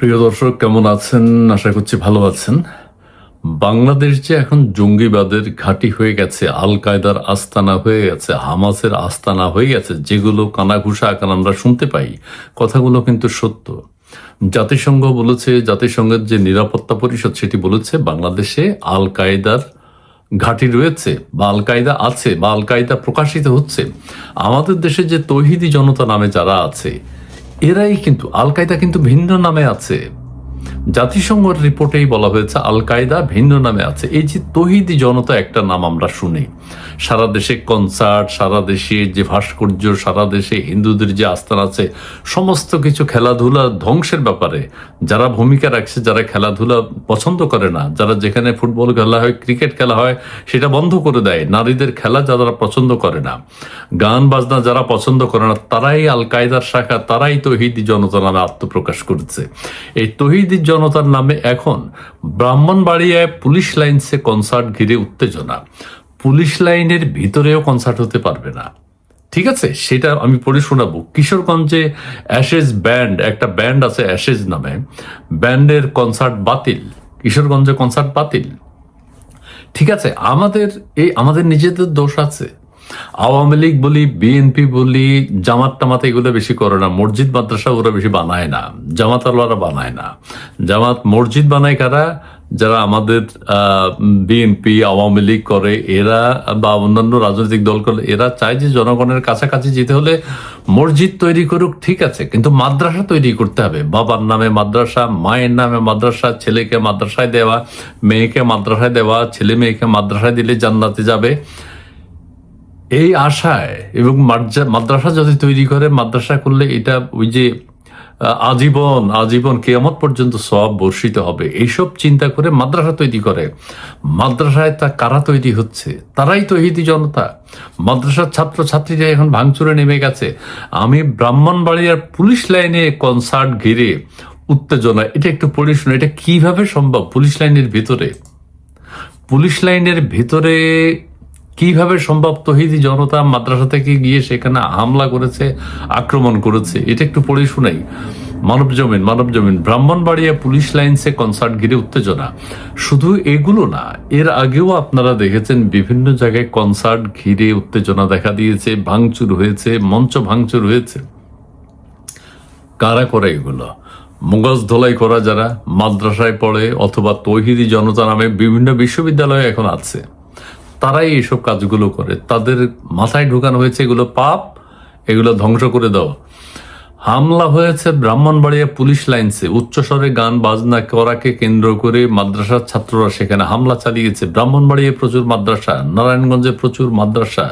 প্রিয় দর্শক, কেমন আছেন? আশা করছি ভালো আছেন। বাংলাদেশ যে এখন জঙ্গিবাদের ঘাঁটি হয়ে গেছে, আল কায়দার আস্তানা হয়ে গেছে, হামাসের আস্তানা হয়ে গেছে, যেগুলো কানাঘুষা আকার আমরা শুনতে পাই, কথাগুলো কিন্তু সত্য। জাতিসংঘ বলেছে, জাতিসংঘের যে নিরাপত্তা পরিষদ সেটি বলেছে বাংলাদেশে আল কায়দার ঘাঁটি রয়েছে, বা আল কায়দা আছে, বা আল কায়দা প্রকাশিত হচ্ছে। আমাদের দেশে যে তৌহিদি জনতা নামে যারা আছে, এরাই কিন্তু, আল কায়দা কিন্তু ভিন্ন নামে আছে। জাতিসংঘের রিপোর্টেই বলা হয়েছে আল কায়দা ভিন্ন নামে আছে। এই যে তৌহিদি জনতা একটা নাম আমরা শুনি, সারা দেশে কনসার্ট, সারা দেশে যে ভাস্কর্য, সারা দেশে হিন্দুদের যে আস্থান আছে, সমস্ত কিছু খেলাধুলা ধ্বংসের ব্যাপারে যারা ভূমিকা রাখছে, যারা খেলাধুলা পছন্দ করে না, যারা যেখানে ফুটবল খেলা হয়, ক্রিকেট খেলা হয়, সেটা বন্ধ করে দেয়, নারীদের খেলা যারা পছন্দ করে না, গান বাজনা যারা পছন্দ করে না, তারাই আল কায়দার শাখা, তারাই তৌহিদি জনতা নামে আত্মপ্রকাশ করেছে। এই তৌহিদি জনতার নামে এখন ব্রাহ্মণবাড়িয়ায় পুলিশ লাইনসে কনসার্ট ঘিরে উত্তেজনা। পুলিশ লাইনের ভিতরেও কনসার্ট হতে পারবে না, ঠিক আছে? সেটা আমি পড়ে শোনাবো। কিশোরগঞ্জে অ্যাশেজ ব্যান্ড, একটা ব্যান্ড আছে অ্যাশেজ নামে, ব্যান্ডের কনসার্ট বাতিল। কিশোরগঞ্জে কনসার্ট বাতিল, ঠিক আছে? আমাদের নিজেদের দোষ আছে। আওয়ামী লীগ বলি, বিএনপি বলি, জামাত টামাত এগুলো বেশি করে না, মসজিদ মাদ্রাসা ওরা বেশি বানায় না, জামাত আল্লাহরা বানায় না। জামাত মসজিদ বানায় কারা? যারা আমাদের বিএনপি আওয়ামী লীগ করে, এরা বা অন্যান্য রাজনৈতিক দল করে, এরা চায় যে জনগণের কাছাকাছি যেতে হলে মসজিদ তৈরি করুক, ঠিক আছে, কিন্তু মাদ্রাসা তৈরি করতে হবে। বাবার নামে মাদ্রাসা, মায়ের নামে মাদ্রাসা, ছেলেকে মাদ্রাসায় দেওয়া, মেয়েকে মাদ্রাসায় দেওয়া, ছেলে মেয়েকে মাদ্রাসায় দিলে জান্নাতে যাবে, এই আশায়। এবং মাদ্রাসা যদি তৈরি করে, মাদ্রাসা করলে এটা ওই যে আজীবন আজীবন কিয়ামত পর্যন্ত সওয়াব বর্ষিত হবে, এইসব চিন্তা করে মাদ্রাসা তৈরি করে। মাদ্রাসায় তা কারা তৈরি হচ্ছে? তারাই তৌহিদি জনতা। মাদ্রাসার ছাত্র ছাত্রীরা এখন ভাঙচুরে নেমে গেছে। আমি ব্রাহ্মণবাড়িয়ার পুলিশ লাইনে কনসার্ট ঘিরে উত্তেজনা, এটা একটু পড়ে শুনে, এটা কিভাবে সম্ভব? পুলিশ লাইনের ভিতরে কিভাবে সম্ভব? তৌহিদি জনতা মাদ্রাসা থেকে গিয়ে সেখানে হামলা করেছে, আক্রমণ করেছে। এটা একটু পড়ে শুনাই। মানব জমিন ব্রাহ্মণবাড়িয়া পুলিশ লাইনসে কনসার্ট ঘিরে উত্তেজনা। শুধু এগুলো না, এর আগেও আপনারা দেখেছেন বিভিন্ন জায়গায় কনসার্ট ঘিরে উত্তেজনা দেখা দিয়েছে, ভাঙচুর হয়েছে, মঞ্চ ভাঙচুর হয়েছে। কারা করে এগুলো? মগজ ধোলাই করা যারা মাদ্রাসায় পড়ে, অথবা তৌহিদি জনতা নামে বিভিন্ন বিশ্ববিদ্যালয়ে এখন আছে, তারাই এইসব কাজগুলো করে। তাদের মাথায় ঢুকানো হয়েছে এগুলো পাপ, এগুলো ধ্বংস করে দাও। হামলা হয়েছে ব্রাহ্মণবাড়িয়া পুলিশ লাইনসে, উচ্চস্বরে গান বাজনা করাকে কেন্দ্র করে মাদ্রাসার ছাত্ররা সেখানে হামলা চালিয়েছে। ব্রাহ্মণবাড়িয়ায় প্রচুর মাদ্রাসা, নারায়ণগঞ্জে প্রচুর মাদ্রাসা,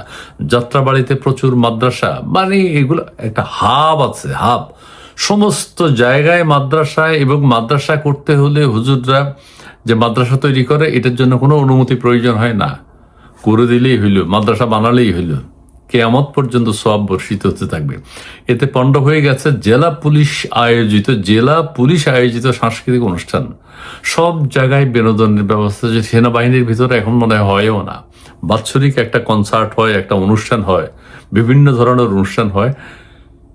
যাত্রাবাড়িতে প্রচুর মাদ্রাসা, মানে এগুলো একটা হাব আছে, হাব। সমস্ত জায়গায় মাদ্রাসায়, এবং মাদ্রাসা করতে হলে হুজুররা যে মাদ্রাসা তৈরি করে, এটার জন্য কোনো অনুমতি প্রয়োজন হয় না, করে দিলেই হইল, মাদ্রাসা বানালেই হইল, কিয়ামত পর্যন্ত সওয়াব বর্ষিত হতে থাকবে। এতে পণ্ড হয়ে গেছে জেলা পুলিশ আয়োজিত সাংস্কৃতিক অনুষ্ঠান। সব জায়গায় বিনোদনের ব্যবস্থা, যে সেনাবাহিনীর ভিতরে এখন মনে হয়ও না। বাৎসরিক একটা কনসার্ট হয়, একটা অনুষ্ঠান হয়, বিভিন্ন ধরনের অনুষ্ঠান হয়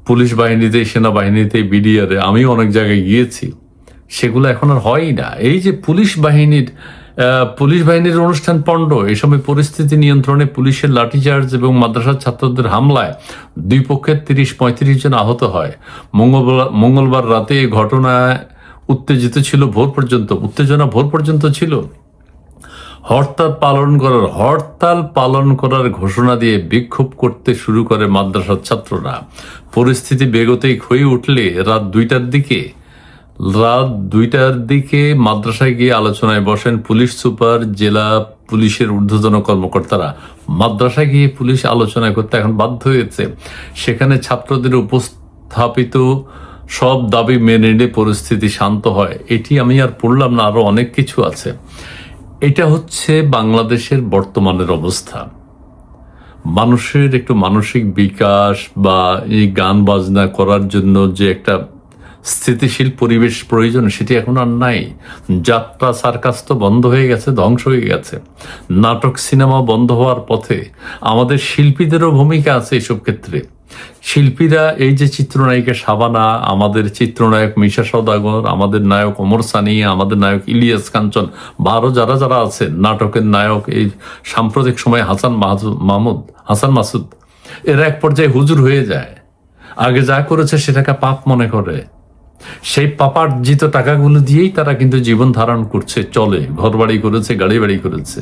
পুলিশ বাহিনীতে, সেনাবাহিনীতে, বিডিআরে, আমিও অনেক জায়গায় গিয়েছি, সেগুলো এখন আর হয়ই না। এই যে পুলিশ বাহিনীর অনুষ্ঠান পণ্ড। এই সময় পরিস্থিতি নিয়ন্ত্রণে পুলিশের লাঠিচার্জ এবং মাদ্রাসার ছাত্রদের হামলায় দুই পক্ষের 30-35 জন আহত হয়। মঙ্গলবার রাতে এই ঘটনায় উত্তেজনা ভোর পর্যন্ত ছিল। হরতাল পালন করার ঘোষণা দিয়ে বিক্ষোভ করতে শুরু করে মাদ্রাসার ছাত্ররা। পরিস্থিতি বেগতিক হয়ে উঠলে রাত 2টার দিকে মাদ্রাসায় গিয়ে আলোচনায় বসেন পুলিশ সুপার, জেলা পুলিশের ঊর্ধ্বতন কর্মকর্তারা। মাদ্রাসায় গিয়ে পুলিশ আলোচনা করতে এখন বাধ্য হয়েছে। সেখানে ছাত্রদের উপস্থাপিত সব দাবি মেনে নিয়ে পরিস্থিতি শান্ত হয়। এটি আমি আর পড়লাম না, আরো অনেক কিছু আছে। এটা হচ্ছে বাংলাদেশের বর্তমানের অবস্থা। মানুষের একটু মানসিক বিকাশ বা এই গান বাজনা করার জন্য যে একটা স্থিতিশীল পরিবেশ প্রয়োজন, সেটি এখন আর নাই। যাত্রা সার্কাস তো বন্ধ হয়ে গেছে, ধ্বংস হয়ে গেছে। নাটক সিনেমা বন্ধ হওয়ার পথে। আমাদের শিল্পীদেরও ভূমিকা আছে এসব ক্ষেত্রে। শিল্পীরা এই যে চিত্রনায়িকা শাবানা, আমাদের চিত্রনায়ক মিশা সওদাগর, আমাদের নায়ক ওমর সানি, আমাদের নায়ক ইলিয়াস কাঞ্চন বা আরো যারা যারা আছে, নাটকের নায়ক এই সাম্প্রতিক সময়ে হাসান মাসুদ, এরা এক পর্যায়ে হুজুর হয়ে যায়। আগে যা করেছে সেটাকে পাপ মনে করে, সেই পাপার্জিত টাকাগুলো দিয়েই তারা কিন্তু জীবন ধারণ করছে, চলে, ঘর বাড়ি করেছে, গাড়ি বাড়ি করেছে।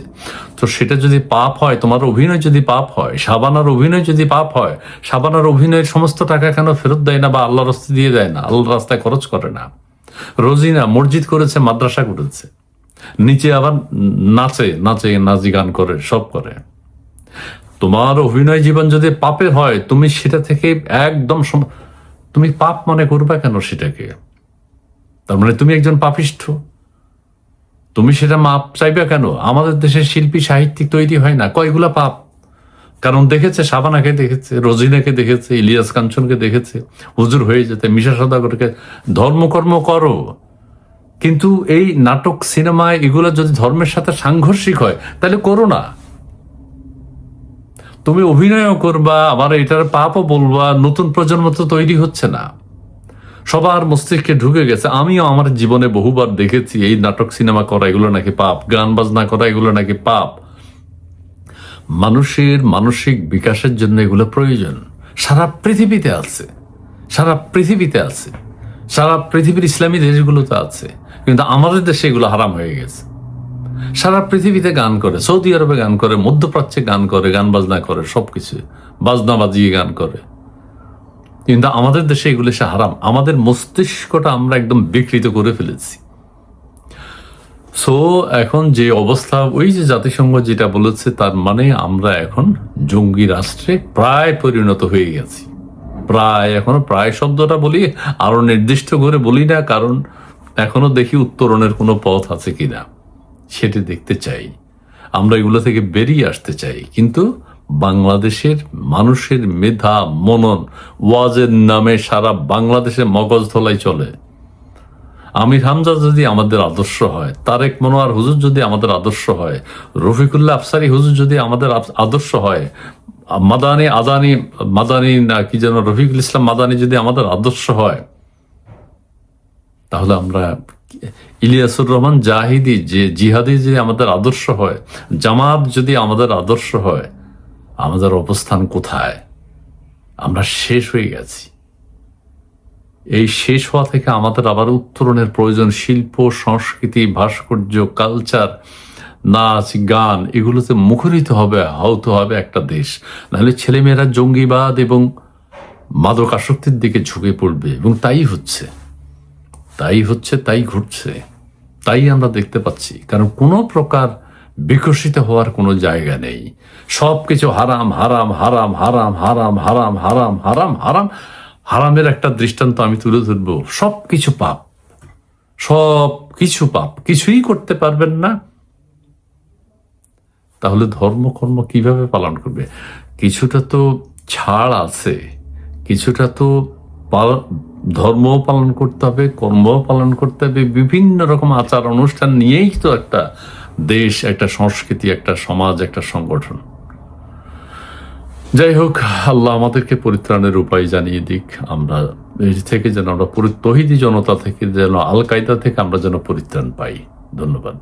তো সেটা যদি পাপ হয়, তোমার অভিনয় যদি পাপ হয়, শাবানার অভিনয় যদি পাপ হয়, শাবানার অভিনয়ের সমস্ত টাকা কেন ফেরত দেয় না বা আল্লাহর রাস্তায় দিয়ে দেয় না, আল্লাহর রাস্তায় খরচ করে না? রোজিনা মসজিদ করেছে, মাদ্রাসা করেছে, নিচে আবার নাচি গান করে, সব করে। তোমার অভিনয় জীবন যদি পাপের হয়, তুমি সেটা থেকে একদম তুমি পাপ মনে করবে কেন সেটাকে? তার মানে তুমি একজন পাপিষ্ঠ, তুমি সেটা মাপ চাইবে কেন? আমাদের দেশের শিল্পী সাহিত্যিক তৈরি হয় না, কয়গুলা পাপ? কারণ দেখেছে, শাবানাকে দেখেছে, রোজিনাকে দেখেছে, ইলিয়াস কাঞ্চনকে দেখেছে হুজুর হয়ে যেতে, মিশা সওদাগরকে। ধর্মকর্ম করো, কিন্তু এই নাটক সিনেমায় এগুলো যদি ধর্মের সাথে সাংঘর্ষিক হয় তাহলে করো না। তুমি অভিনয়ও করবা, আবার এটার পাপও বলবা। নতুন প্রজন্ম তো তৈরি হচ্ছে না, সবার মস্তিষ্কে ঢুকে গেছে। আমিও আমার জীবনে বহুবার দেখেছি এই নাটক সিনেমা করা এগুলো নাকি পাপ, গান বাজনা করা এগুলো নাকি পাপ। মানুষের মানসিক বিকাশের জন্য এগুলো প্রয়োজন। সারা পৃথিবীতে আছে, সারা পৃথিবীতে আছে, সারা পৃথিবীর ইসলামী দেশগুলোতে আছে, কিন্তু আমাদের দেশে এগুলো হারাম হয়ে গেছে। সারা পৃথিবীতে গান করে, সৌদি আরবে গান করে, মধ্যপ্রাচ্যে গান করে, গান বাজনা করে, সবকিছু বাজনা বাজিয়ে গান করে, কিন্তু আমাদের দেশে এগুলো সে হারাম। আমাদের মস্তিষ্কটা আমরা একদম বিকৃত করে ফেলেছি। সো এখন যে অবস্থা, ওই যে জাতিসংঘ যেটা বলেছে, তার মানে আমরা এখন জঙ্গি রাষ্ট্রে প্রায় পরিণত হয়ে গেছি। প্রায়, এখনো প্রায় শব্দটা বলি, আরো নির্দিষ্ট করে বলি না, কারণ এখনো দেখি উত্তরণের কোনো পথ আছে কিনা, সেটি দেখতে চাই। আমরা এগুলো থেকে বেরিয়ে আসতে চাই, কিন্তু বাংলাদেশের মানুষের মেধা, মনন, ওয়াজের নামে সারা বাংলাদেশে মগজ ধোলাই চলে। আমির হামজা যদি আমাদের আদর্শ হয়, তারেক মনোয়ার হুজুর যদি আমাদের আদর্শ হয়, রফিকুল্লাহ আফসারি হুজুর যদি আমাদের আদর্শ হয়, মাদানি না কি যেন, রফিকুল ইসলাম মাদানি যদি আমাদের আদর্শ হয়, তাহলে আমরা, ইলিয়াসুর রহমান জাহিদি যে জিহাদি যদি আমাদের আদর্শ হয়, জামাত যদি আমাদের আদর্শ হয়, আমাদের অবস্থান কোথায়? আমরা শেষ হয়ে গেছি। এই শেষ হওয়া থেকে আমাদের আবার উত্তরণের প্রয়োজন। শিল্প, সংস্কৃতি, ভাস্কর্য, কালচার, নাচ, গান, এগুলোতে মুখরিত হবে, আহত হবে একটা দেশ। নাহলে ছেলেমেয়েরা জঙ্গিবাদ এবং মাদক আসক্তির দিকে ঝুঁকে পড়বে, এবং তাই হচ্ছে, তাই ঘটছে, তাই আমরা দেখতে পাচ্ছি। কারণ কোনো প্রকার বিকশিত হওয়ার কোনো জায়গা নেই। সবকিছু হারাম, হারাম, হারাম, হারাম, হারাম, হারাম, হারাম, হারাম, হারাম। হারামের একটা দৃষ্টান্ত আমি তুলে ধরবো। সবকিছু পাপ, সবকিছু পাপ, কিছুই করতে পারবেন না, তাহলে ধর্মকর্ম কিভাবে পালন করবে? কিছুটা তো ছাড় আছে, কিছুটা তো ধর্মও পালন করতে হবে, কর্মও পালন করতে হবে। বিভিন্ন রকম আচার অনুষ্ঠান নিয়েই তো একটা দেশ, একটা সংস্কৃতি, একটা সমাজ, একটা সংগঠন। যাই হোক, আল্লাহ আমাদেরকে পরিত্রাণের উপায় জানিয়ে দিক। আমরা এই থেকে যেন আমরা তৌহিদি জনতা থেকে, যেন আল কায়দা থেকে আমরা যেন পরিত্রাণ পাই। ধন্যবাদ।